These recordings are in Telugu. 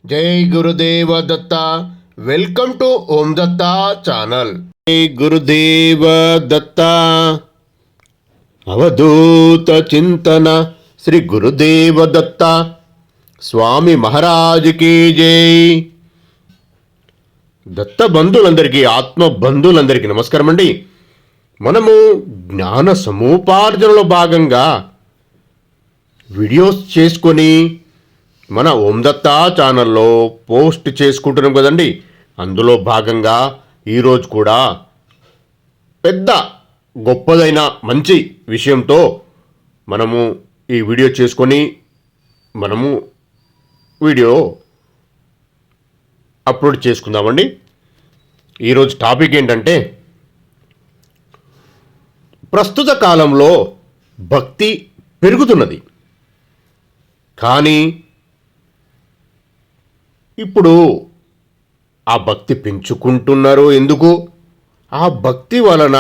జై Gurudeva Datta. Welcome to Om Datta channel. జై గురుదేవ దత్త. అవధూత చింతన శ్రీ గురుదేవ దత్త స్వామి మహారాజుకి జై. దత్త బంధువులందరికీ, ఆత్మ బంధువులందరికీ నమస్కారం అండి. మనము జ్ఞాన సముపార్జనలో భాగంగా వీడియోస్ చేసుకొని మన ఓం దత్తా ఛానల్లో పోస్ట్ చేసుకుంటున్నాం కదండి. అందులో భాగంగా ఈరోజు కూడా పెద్ద గొప్పదైన మంచి విషయంతో మనము ఈ వీడియో చేసుకొని మనము వీడియో అప్లోడ్ చేసుకుందామండి. ఈరోజు టాపిక్ ఏంటంటే, ప్రస్తుత కాలంలో భక్తి పెరుగుతున్నది, కానీ ఇప్పుడు ఆ భక్తి పెంచుకుంటున్నారు ఎందుకు? ఆ భక్తి వలన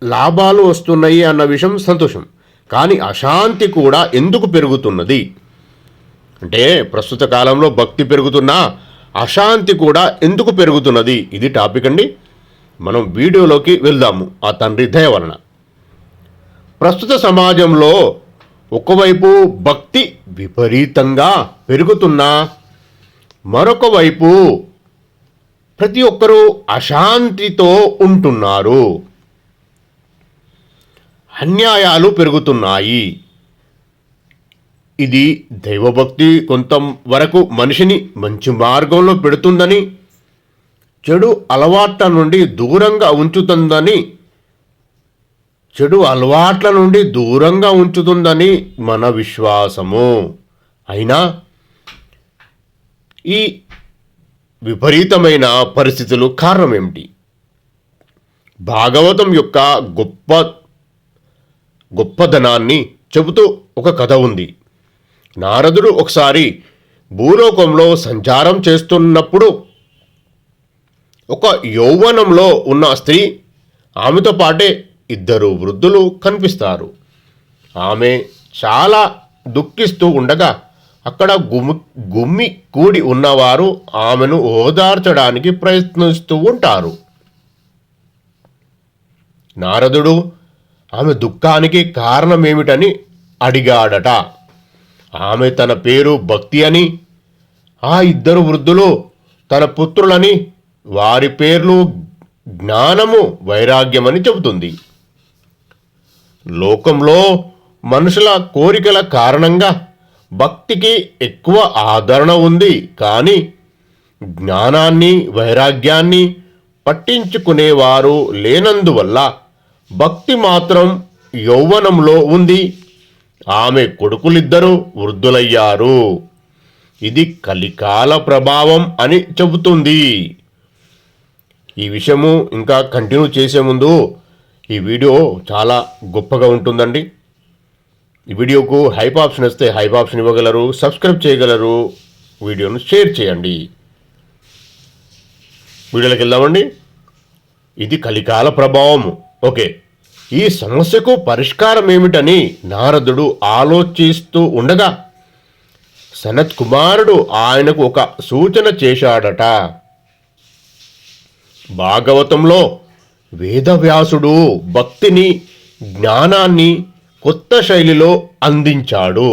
లాభాలు వస్తున్నాయి అన్న విషయం సంతోషం, కానీ అశాంతి కూడా ఎందుకు పెరుగుతున్నది అంటే, ప్రస్తుత కాలంలో భక్తి పెరుగుతున్నా అశాంతి కూడా ఎందుకు పెరుగుతున్నది, ఇది టాపిక్ అండి. మనం వీడియోలోకి వెళ్దాము. ఆ తండ్రి దయ వలన ప్రస్తుత సమాజంలో ఒకవైపు భక్తి విపరీతంగా పెరుగుతున్నా, మరొక వైపు ప్రతి ఒక్కరూ అశాంతితో ఉంటున్నారు. అన్యాయాలు పెరుగుతున్నాయి. ఇది దైవభక్తి కొంత వరకు మనిషిని మంచి మార్గంలో పెడుతుందని, చెడు అలవాట్ల నుండి దూరంగా ఉంచుతుందని మన విశ్వాసము. అయినా ఈ విపరీతమైన పరిస్థితులు కారణం ఏమిటి? భాగవతం యొక్క గొప్పదనాన్ని చెబుతూ ఒక కథ ఉంది. నారదుడు ఒకసారి భూలోకంలో సంచారం చేస్తున్నప్పుడు ఒక యౌవనంలో ఉన్న స్త్రీ, ఆమెతో పాటే ఇద్దరు వృద్ధులు కనిపిస్తారు. ఆమె చాలా దుఃఖిస్తూ ఉండగా అక్కడ గుమ్మి కూడి ఉన్నవారు ఆమెను ఓదార్చడానికి ప్రయత్నిస్తూ ఉంటారు. నారదుడు ఆమె దుఃఖానికి కారణమేమిటని అడిగాడట. ఆమె తన పేరు భక్తి అని, ఆ ఇద్దరు వృద్ధులు తన పుత్రులని, వారి పేర్లు జ్ఞానము, వైరాగ్యమని చెబుతుంది. లోకంలో మనుషుల కోరికల కారణంగా భక్తికి ఎక్కువ ఆదరణ ఉంది, కానీ జ్ఞానాన్ని, వైరాగ్యాన్ని పట్టించుకునేవారు లేనందువల్ల భక్తి మాత్రం యౌవనంలో ఉంది. ఆమె కొడుకులిద్దరూ వృద్ధులయ్యారు. ఇది కలికాల ప్రభావం అని చెబుతుంది. ఈ విషయము ఇంకా కంటిన్యూ చేసే ముందు ఈ వీడియో చాలా గొప్పగా ఉంటుందండి. ఈ వీడియోకు హైప్ ఆప్షన్ వస్తే హైప్ ఆప్షన్ ఇవ్వగలరు, సబ్స్క్రైబ్ చేయగలరు, వీడియోను షేర్ చేయండి. వీడియోలోకి వెళ్దామండి. ఇది కలికాల ప్రభావము. ఓకే, ఈ సమస్యకు పరిష్కారం ఏమిటని నారదుడు ఆలోచిస్తూ ఉండగా సనత్ కుమారుడు ఆయనకు ఒక సూచన చేశాడట. భాగవతంలో వేదవ్యాసుడు భక్తిని, జ్ఞానాన్ని కొత్త శైలిలో అందించాడు.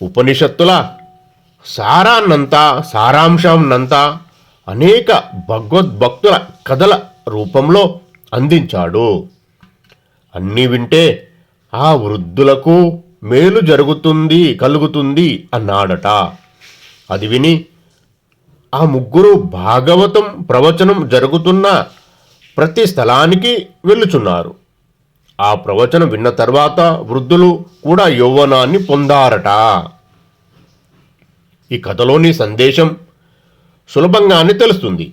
ఉపనిషత్తుల సారాంశాన్నంతా అనేక భగవద్భక్తుల కథల రూపంలో అందించాడు. అన్నీ వింటే ఆ వృద్ధులకు మేలు కలుగుతుంది అన్నాడట. అది విని ఆ ముగ్గురు భాగవతం ప్రవచనం జరుగుతున్న ప్రతి స్థలానికి వెళ్ళుచున్నారు. ఆ ప్రవచనం విన్న తర్వాత వృద్ధులు కూడా యౌవనాన్ని పొందారట. ఈ కథలోని సందేశం సులభంగానే తెలుస్తుంది.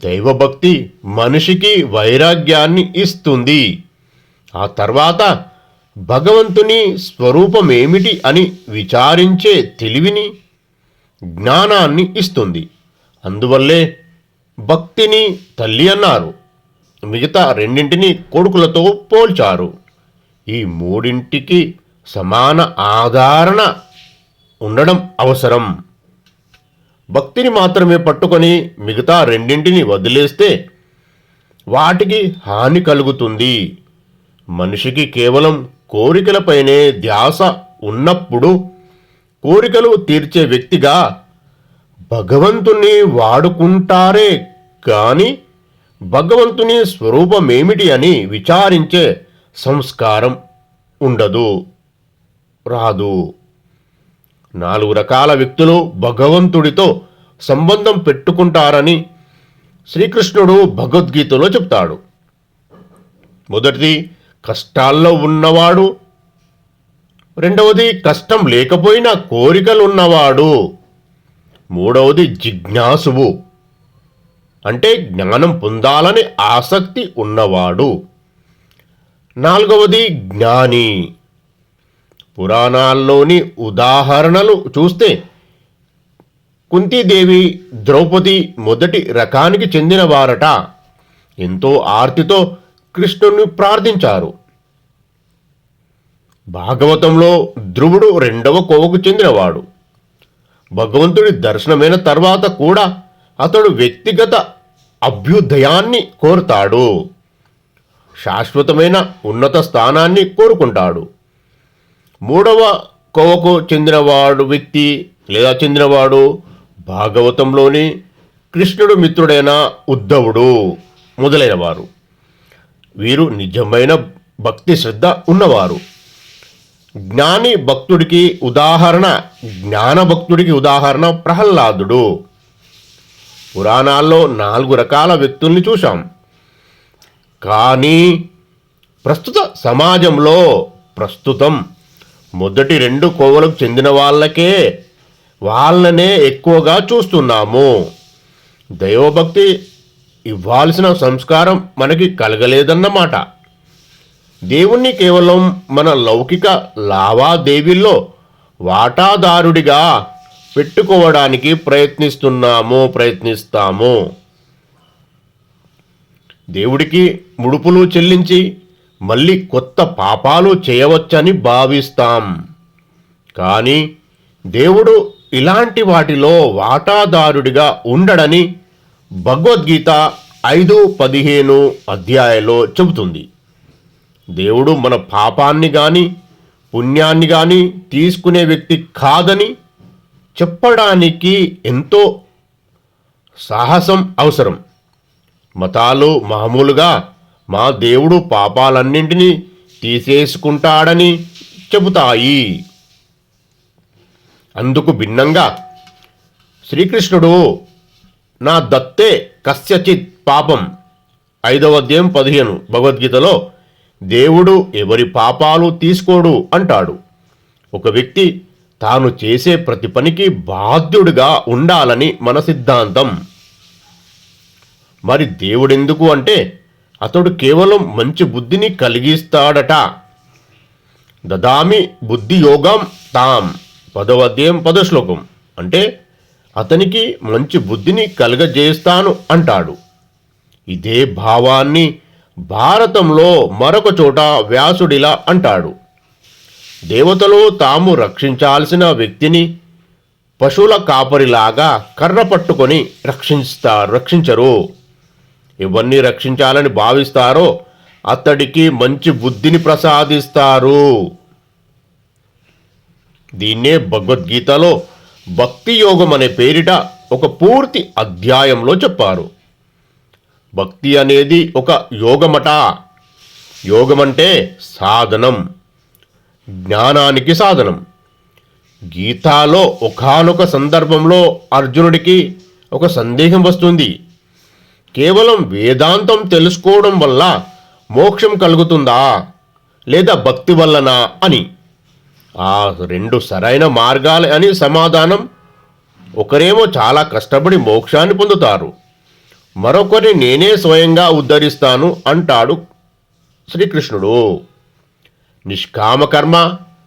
దైవభక్తి మనిషికి వైరాగ్యాన్ని ఇస్తుంది. ఆ తర్వాత భగవంతుని స్వరూపమేమిటి అని విచారించే తెలివిని, జ్ఞానాన్ని ఇస్తుంది. అందువల్లే భక్తిని తల్లి అన్నారు. మిగతా రెండింటిని కొడుకులతో పోల్చారు. ఈ మూడింటికి సమాన ఆదరణ ఉండడం అవసరం. భక్తిని మాత్రమే పట్టుకొని మిగతా రెండింటిని వదిలేస్తే వాటికి హాని కలుగుతుంది. మనిషికి కేవలం కోరికలపైనే ధ్యాస ఉన్నప్పుడు కోరికలు తీర్చే వ్యక్తిగా భగవంతుణ్ణి వాడుకుంటారే కానీ భగవంతుని స్వరూపమేమిటి అని విచారించే సంస్కారం ఉండదు, రాదు. 4 రకాల వ్యక్తులు భగవంతుడితో సంబంధం పెట్టుకుంటారని శ్రీకృష్ణుడు భగవద్గీతలో చెప్తాడు. మొదటిది కష్టాల్లో ఉన్నవాడు, రెండవది కష్టం లేకపోయినా కోరికలున్నవాడు, మూడవది జిజ్ఞాసువు అంటే జ్ఞానం పొందాలని ఆసక్తి ఉన్నవాడు, నాలుగవది జ్ఞాని. పురాణాల్లోని ఉదాహరణలు చూస్తే కుంతీదేవి, ద్రౌపది మొదటి రకానికి చెందినవారట. ఎంతో ఆర్తితో కృష్ణుని ప్రార్థించారు. భాగవతంలో ధ్రువుడు రెండవ కోవకు చెందినవాడు. భగవంతుడి దర్శనమైన తర్వాత కూడా అతడు వ్యక్తిగత అభ్యుదయాన్ని కోరుతాడు, శాశ్వతమైన ఉన్నత స్థానాన్ని కోరుకుంటాడు. మూడవ కోవకు చెందినవాడు భాగవతంలోని కృష్ణుడు మిత్రుడైన ఉద్ధవుడు మొదలైనవారు. వీరు నిజమైన భక్తి శ్రద్ధ ఉన్నవారు. జ్ఞాన భక్తుడికి ఉదాహరణ ప్రహ్లాదుడు. పురాణాల్లో 4 రకాల వ్యక్తుల్ని చూశాం. కానీ ప్రస్తుతం మొదటి 2 కోవలకు చెందిన వాళ్ళనే ఎక్కువగా చూస్తున్నాము. దైవభక్తి ఇవ్వాల్సిన సంస్కారం మనకి కలగలేదన్నమాట. దేవుణ్ణి కేవలం మన లౌకిక లావాదేవీల్లో వాటాదారుడిగా పెట్టుకోవడానికి ప్రయత్నిస్తాము. దేవుడికి ముడుపులు చెల్లించి మళ్ళీ కొత్త పాపాలు చేయవచ్చని భావిస్తాం. కానీ దేవుడు ఇలాంటి వాటిలో వాటాదారుడిగా ఉండడని భగవద్గీత 5:15 అధ్యాయంలో చెబుతుంది. దేవుడు మన పాపాన్ని గాని పుణ్యాన్ని గాని తీసుకునే వ్యక్తి కాదని చెప్పడానికి ఎంతో సాహసం అవసరం. మతాలు మామూలుగా మా దేవుడు పాపాలన్నింటినీ తీసేసుకుంటాడని చెబుతాయి. అందుకు భిన్నంగా శ్రీకృష్ణుడు నా దత్తే కస్యచిత్ పాపం 5వ అధ్యాయం 15 భగవద్గీతలో దేవుడు ఎవరి పాపాలు తీసుకోడు అంటాడు. ఒక వ్యక్తి తాను చేసే ప్రతి పనికి బాధ్యుడిగా ఉండాలని మన సిద్ధాంతం. మరి దేవుడెందుకు అంటే అతడు కేవలం మంచి బుద్ధిని కలిగిస్తాడట. దదామి బుద్ధి యోగం తాం 10వ అధ్యాయం 10వ శ్లోకం అంటే అతనికి మంచి బుద్ధిని కలుగజేస్తాను అంటాడు. ఇదే భావాన్ని భారతంలో మరొక చోట వ్యాసుడిలా అంటాడు. దేవతలు తాము రక్షించాల్సిన వ్యక్తిని పశువుల కాపరిలాగా కర్ర పట్టుకొని రక్షించరు. ఎవరిని రక్షించాలని భావిస్తారో అతడికి మంచి బుద్ధిని ప్రసాదిస్తారు. దీన్నే భగవద్గీతలో భక్తి యోగం అనే పేరిట ఒక పూర్తి అధ్యాయంలో చెప్పారు. భక్తి అనేది ఒక యోగమట. యోగమంటే సాధనం, జ్ఞానానికి సాధనం. గీతాలో ఒకానొక సందర్భంలో అర్జునుడికి ఒక సందేహం వస్తుంది. కేవలం వేదాంతం తెలుసుకోవడం వల్ల మోక్షం కలుగుతుందా లేదా భక్తి వల్లనా అని. ఆ 2 సరైన మార్గాలే అని సమాధానం. ఒకరేమో చాలా కష్టపడి మోక్షాన్ని పొందుతారు, మరొకరిని నేనే స్వయంగా ఉద్ధరిస్తాను అంటాడు శ్రీకృష్ణుడు. నిష్కామ కర్మ,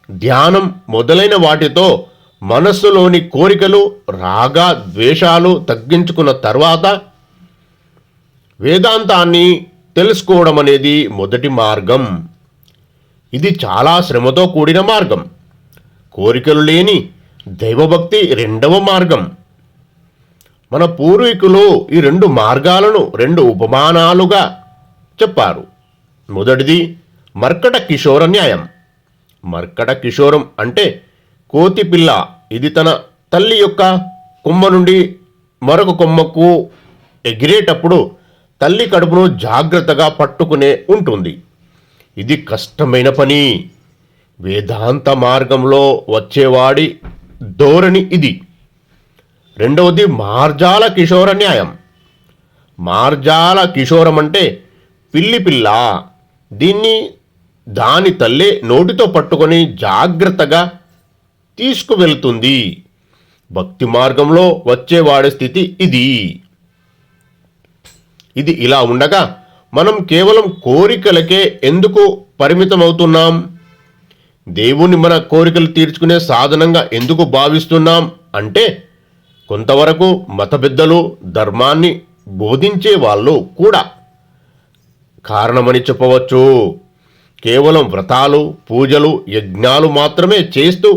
ధ్యానం మొదలైన వాటితో మనస్సులోని కోరికలు, రాగ ద్వేషాలు తగ్గించుకున్న తర్వాత వేదాంతాన్ని తెలుసుకోవడం అనేది మొదటి మార్గం. ఇది చాలా శ్రమతో కూడిన మార్గం. కోరికలు లేని దైవభక్తి రెండవ మార్గం. మన పూర్వీకులు ఈ రెండు మార్గాలను రెండు ఉపమానాలుగా చెప్పారు. మొదటిది మర్కట కిషోర న్యాయం. మర్కట కిషోరం అంటే కోతి పిల్ల. ఇది తన తల్లి యొక్క కొమ్మ నుండి మరొక కొమ్మకు ఎగిరేటప్పుడు తల్లి కడుపును జాగ్రత్తగా పట్టుకునే ఉంటుంది. ఇది కష్టమైన పని. వేదాంత మార్గంలో వచ్చేవాడి ధోరణి ఇది. రెండవది మార్జాల కిషోర న్యాయం. మార్జాల కిషోరం అంటే పిల్లి పిల్ల. దీన్ని దాని తల్లే నోటితో పట్టుకొని జాగ్రత్తగా తీసుకువెళ్తుంది. భక్తి మార్గంలో వచ్చేవాడి స్థితి ఇది. ఇది ఇలా ఉండగా మనం కేవలం కోరికలకే ఎందుకు పరిమితమవుతున్నాం? దేవుణ్ణి మన కోరికలు తీర్చుకునే సాధనంగా ఎందుకు భావిస్తున్నాం అంటే, కొంతవరకు మత పెద్దలు, ధర్మాన్ని బోధించే వాళ్ళు కూడా కారణమని చెప్పవచ్చు. కేవలం వ్రతాలు, పూజలు, యజ్ఞాలు మాత్రమే చేస్తూ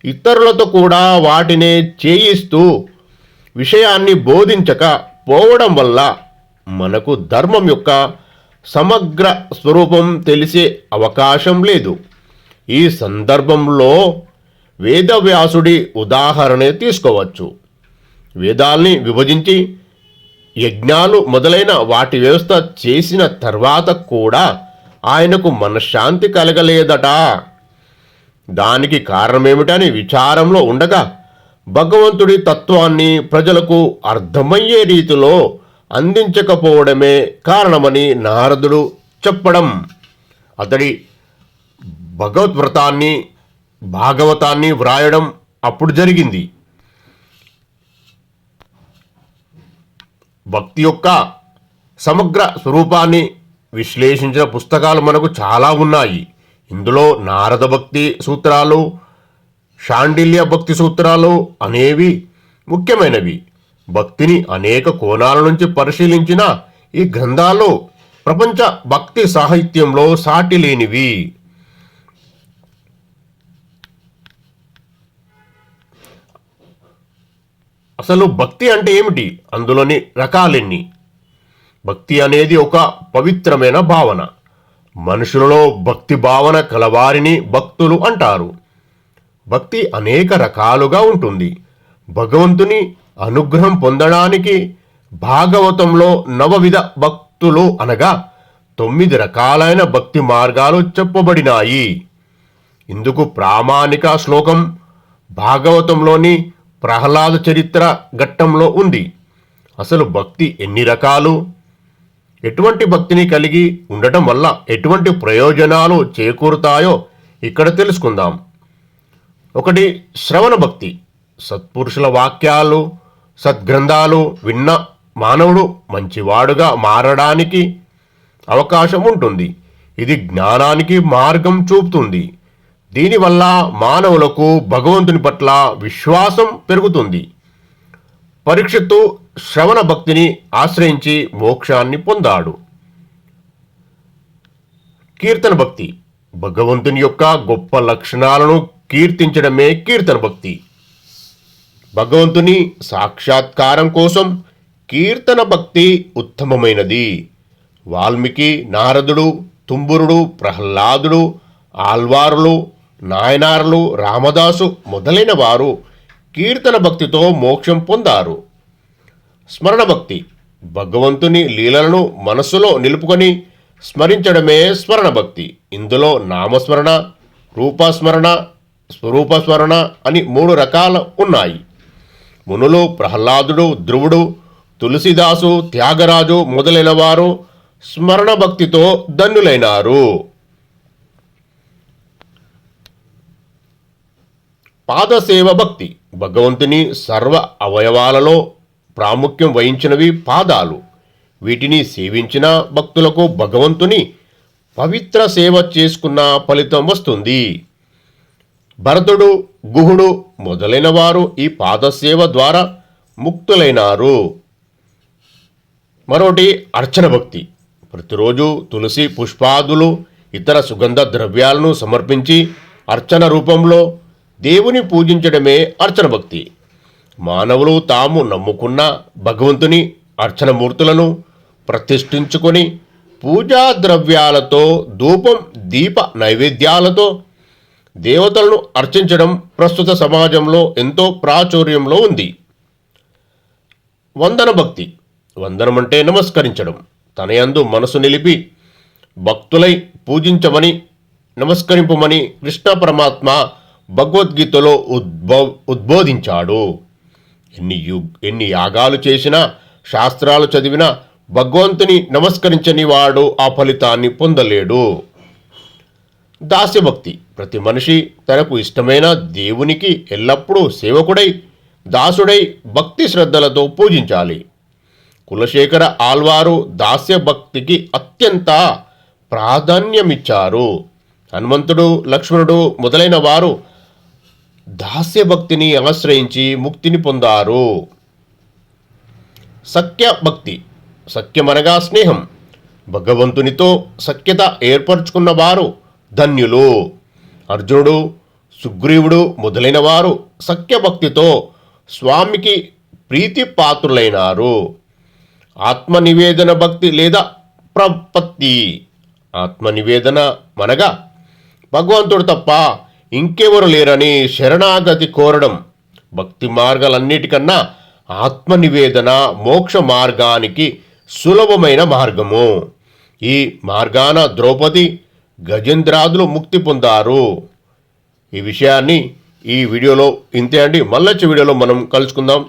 ఇతరులతో కూడా వాటినే చేయిస్తూ విషయాన్ని బోధించక పోవడం వల్ల మనకు ధర్మం యొక్క సమగ్ర స్వరూపం తెలిసే అవకాశం లేదు. ఈ సందర్భంలో వేదవ్యాసుడి ఉదాహరణ తీసుకోవచ్చు. వేదాల్ని విభజించి యజ్ఞాలు మొదలైన వాటి వ్యవస్థ చేసిన తర్వాత కూడా ఆయనకు మనశ్శాంతి కలగలేదట. దానికి కారణమేమిటని విచారంలో ఉండగా భగవంతుడి తత్వాన్ని ప్రజలకు అర్థమయ్యే రీతిలో అందించకపోవడమే కారణమని నారదుడు చెప్పడం, అతడి భాగవతాన్ని వ్రాయడం అప్పుడు జరిగింది. భక్తి యొక్క సమగ్ర స్వరూపాన్ని విశ్లేషించిన పుస్తకాలు మనకు చాలా ఉన్నాయి. ఇందులో నారద భక్తి సూత్రాలు, షాండిల్య భక్తి సూత్రాలు అనేవి ముఖ్యమైనవి. భక్తిని అనేక కోణాల నుంచి పరిశీలించిన ఈ గ్రంథాలు ప్రపంచ భక్తి సాహిత్యంలో సాటి లేనివి. అసలు భక్తి అంటే ఏమిటి? అందులోని రకాలెన్ని? భక్తి అనేది ఒక పవిత్రమైన భావన. మనుషులలో భక్తి భావన కలవారిని భక్తులు అంటారు. భక్తి అనేక రకాలుగా ఉంటుంది. భగవంతుని అనుగ్రహం పొందడానికి భాగవతంలో నవవిధ భక్తులు అనగా 9 రకాలైన భక్తి మార్గాలు చెప్పబడినాయి. ఇందుకు ప్రామాణిక శ్లోకం భాగవతంలోని ప్రహ్లాద చరిత్ర ఘట్టంలో ఉంది. అసలు భక్తి ఎన్ని రకాలు, ఎటువంటి భక్తిని కలిగి ఉండటం వల్ల ఎటువంటి ప్రయోజనాలు చేకూరుతాయో ఇక్కడ తెలుసుకుందాం. 1. శ్రవణ భక్తి. సత్పురుషుల వాక్యాలు, సద్గ్రంథాలు విన్న మానవుడు మంచివాడుగా మారడానికి అవకాశం ఉంటుంది. ఇది జ్ఞానానికి మార్గం చూపుతుంది. దీనివల్ల మానవులకు భగవంతుని పట్ల విశ్వాసం పెరుగుతుంది. పరీక్షిత్తు శ్రవణ భక్తిని ఆశ్రయించి మోక్షాన్ని పొందాడు. కీర్తన భక్తి. భగవంతుని యొక్క గొప్ప లక్షణాలను కీర్తించడమే కీర్తన భక్తి. భగవంతుని సాక్షాత్కారం కోసం కీర్తన భక్తి ఉత్తమమైనది. వాల్మీకి, నారదుడు, తుంబురుడు, ప్రహ్లాదుడు, ఆల్వారులు, నాయనార్లు, రామదాసు మొదలైన వారు కీర్తన భక్తితో మోక్షం పొందారు. స్మరణ భక్తి. భగవంతుని లీలలను మనస్సులో నిలుపుకొని స్మరించడమే స్మరణ భక్తి. ఇందులో నామస్మరణ, రూపస్మరణ, స్వరూపస్మరణ అని 3 రకాలు ఉన్నాయి. మునులు ప్రహ్లాదుడు, ధ్రువుడు, తులసిదాసు, త్యాగరాజు మొదలైన వారు స్మరణ భక్తితో ధన్యులైనారు. పాదసేవ భక్తి. భగవంతుని సర్వ అవయవాలలో ప్రాముఖ్యం వహించినవి పాదాలు. వీటిని సేవించిన భక్తులకు భగవంతుని పవిత్ర సేవ చేసుకున్న ఫలితం వస్తుంది. భరతుడు, గుహుడు మొదలైన వారు ఈ పాదసేవ ద్వారా ముక్తులైనారు. మరోటి అర్చన భక్తి. ప్రతిరోజు తులసి పుష్పాదులు, ఇతర సుగంధ ద్రవ్యాలను సమర్పించి అర్చన రూపంలో దేవుని పూజించడమే అర్చన భక్తి. మానవులు తాము నమ్ముకున్న భగవంతుని అర్చనమూర్తులను ప్రతిష్ఠించుకొని పూజా ద్రవ్యాలతో ధూపం దీప నైవేద్యాలతో దేవతలను అర్చించడం ప్రస్తుత సమాజంలో ఎంతో ప్రాచుర్యంలో ఉంది. వందన భక్తి. వందనం అంటే నమస్కరించడం. తన యందు మనసు నిలిపి భక్తులై పూజించమని నమస్కరింపమని కృష్ణ పరమాత్మ భగవద్గీతలో ఉద్బోధించాడు. ఎన్ని యాగాలు చేసినా శాస్త్రాలు చదివినా భగవంతుని నమస్కరించని వాడు ఆ ఫలితాన్ని పొందలేడు. దాస్యభక్తి. ప్రతి మనిషి తనకు ఇష్టమైన దేవునికి ఎల్లప్పుడూ సేవకుడై దాసుడై భక్తి శ్రద్ధలతో పూజించాలి. కులశేఖర ఆల్వారు దాస్యభక్తికి అత్యంత ప్రాధాన్యమిచ్చారు. హనుమంతుడు, లక్ష్మణుడు మొదలైన వారు దాస్యభక్తిని ఆశ్రయించి ముక్తిని పొందారు. సఖ్య భక్తి. సఖ్యమనగా స్నేహం. భగవంతునితో సఖ్యత ఏర్పరచుకున్న వారు ధన్యులు. అర్జునుడు, సుగ్రీవుడు మొదలైన వారు సఖ్యభక్తితో స్వామికి ప్రీతిపాత్రులైనారు. ఆత్మనివేదన భక్తి లేదా ప్రపత్తి. ఆత్మనివేదన మనగా భగవంతుడు తప్ప ఇంకెవరు లేరని శరణాగతి కోరడం. భక్తి మార్గాలన్నిటికన్నా ఆత్మనివేదన మోక్ష మార్గానికి సులభమైన మార్గము. ఈ మార్గాన ద్రౌపది, గజేంద్రాదులు ముక్తి పొందారు. ఈ విషయాన్ని ఈ వీడియోలో ఇంతే అండి. మళ్ళొచ్చే వీడియోలో మనం కలుసుకుందాం.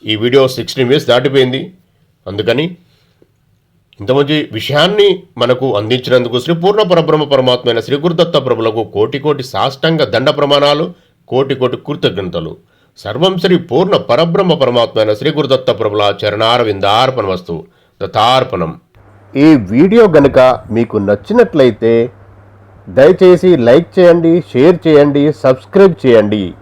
ఈ వీడియో 16 minutes దాటిపోయింది. అందుకని ఇంత మంచి విషయాన్ని మనకు అందించినందుకు శ్రీ పూర్ణ పరబ్రహ్మ పరమాత్మ అయిన శ్రీ గురుదత్త ప్రభులకు కోటి కోటి సాష్టాంగ దండ ప్రమాణాలు, కోటి కోటి కృతజ్ఞతలు. సర్వం శ్రీ పూర్ణ పరబ్రహ్మ పరమాత్మ అయిన శ్రీ గురుదత్త ప్రభుల చరణారవిందార్పణమస్తు. దత్తార్పణం. ఈ వీడియో గనుక మీకు నచ్చినట్లయితే దయచేసి లైక్ చేయండి, షేర్ చేయండి, సబ్స్క్రైబ్ చేయండి.